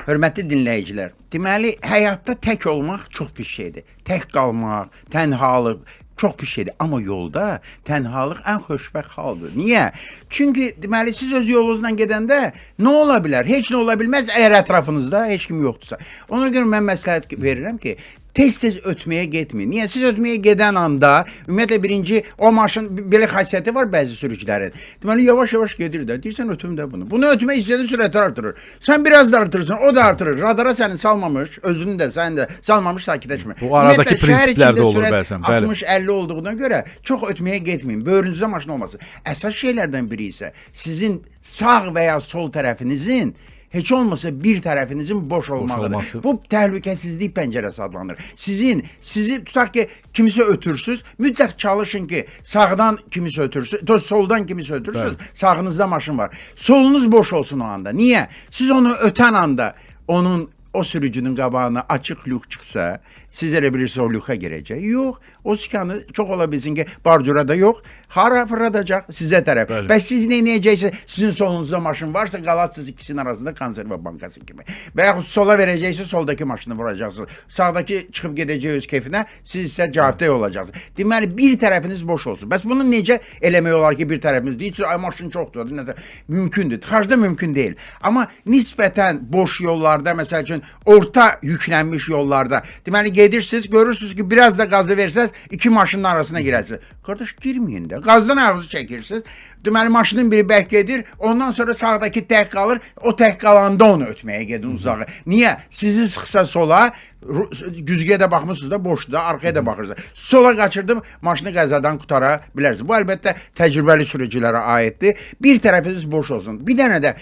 Hörmətli dinləyicilər, deməli, həyatda tək olmaq çox pis şeydir. Tək qalmaq, tənhalıq çox pis şeydir. Amma yolda tənhalıq ən xoşbəxt haldır. Niyə? Çünki deməli, siz öz yolunuzdan gedəndə nə ola bilər? Heç nə ola bilməz əgər ətrafınızda heç kim yoxdursa. Ona görə mən məsləhət verirəm ki, tez-tez ötməyə getməyin. Niyə? Siz ötməyə gedən anda, ümumiyyətlə birinci, o maşın belə xasiyyəti var bəzi sürücülərin. Deməli, yavaş-yavaş gedir də, deyirsən ötüm də bunu. Bunu ötmək istəyəndə sürəti artırır. Sən biraz da artırırsan, o da artırır. Radara səni salmamış, özünü də, səni də salmamış sakitləşmir. Bu aradakı prinsiplər də olur bəzən. 60-50 olduğuna görə çox ötməyə getməyin. Böyrünüzdə maşın olmasın. Əsas şeylərdən biri isə sizin sağ və ya sol tərəfinizin heç olmasa bir tərəfinizin boş olmağıdır. Bu təhlükəsizlik pəncərəsi adlanır. Sizi tutaq ki, kimisə ötürsüz, mütləq çalışın ki, sağdan kimisə ötürsüz, soldan kimisə ötürsüz, sağınızda maşın var. Solunuz boş olsun o anda. Niyə? Siz onu ötən anda o sürücünün qabağına açıq lük çıxsa, siz elə bilirsiniz o lüka girəcək. Yox, o sikanı çox ola bilsin ki, barcurada yox, hara fırladacaq sizə tərəf. Bəs siz nə edəcəksiniz? Sizin solunuzda maşın varsa, qalarsınız ikisinin arasında konserva bankası kimi. Və yaxud sola verəcəksiniz, soldakı maşını vuracaqsınız. Sağdakı çıxıb gedəcək öz keyfinə, siz isə cavabdeh olacaqsınız. Deməli, bir tərəfiniz boş olsun. Bəs bunu necə eləmək olar ki, bir tərəfiniz deyil, ay maşın çoxdur, mümkündür. Tıxacda mümkün deyil. Amma nisbətən boş yollarda, məsəl üçün, orta yüklənmiş yollarda, deməli, gedirsiniz, görürsünüz ki, biraz da qazı versəz, iki maşının arasına girərsiniz. Qardaş, girməyin də. Qazdan ayağınızı çəkirsiniz. Deməli, maşının biri bərk gedir, ondan sonra sağdakı tək qalır, o tək qalanda onu ötməyə gedin uzağı. Niyə? Sizi sıxsa sola, güzgüyə də baxmışsınız da, boşdur da, arkaya da baxırsınız. Sola qaçırdım, maşını qəzadan qutara bilərsiniz. Bu, əlbəttə, təcrübəli sürücülərə aiddir. Bir tərəfiniz boş olsun. Bir dənə də,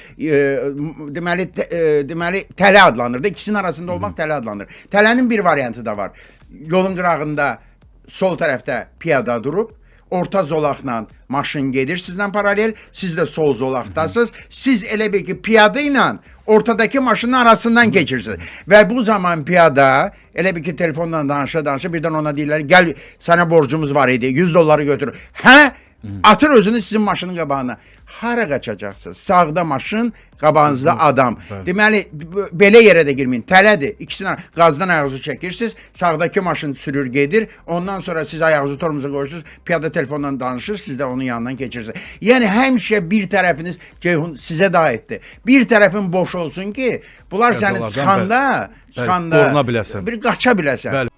deməli, tələ adlanır da, ikisinin arasında olmaq tələ adlanır. Tələnin bir variantı da var. Yolun qırağında sol tərəfdə piyada durub, orta zolaqla maşın gedir sizlə paralel, siz də sol zolaqdasınız. Siz elə bil ki, piyada ilə ortadakı maşının arasından keçirsiniz. Və bu zaman piyada elə bil ki, telefonla danışa-danışa birdən ona deyirlər, gəl, sənə borcumuz var idi, $100 götürür. Hə? Atır özünü sizin maşının qabağına. Hara qaçacaqsınız? Sağda maşın, qabağınızda adam. Deməli, belə yerə də girməyin. Tələdir. İkisini qazdan ayağınızı çəkirsiniz, sağdakı maşın sürür gedir, ondan sonra siz ayağınızı torumuza qoyursunuz, piyada telefonla danışır, siz də onun yanından keçirsiniz. Yəni, həmişə bir tərəfiniz, Ceyhun, sizə də aiddir. Bir tərəfin boş olsun ki, bunlar səni sıxanda, qoruna biləsən. bir qaça biləsən.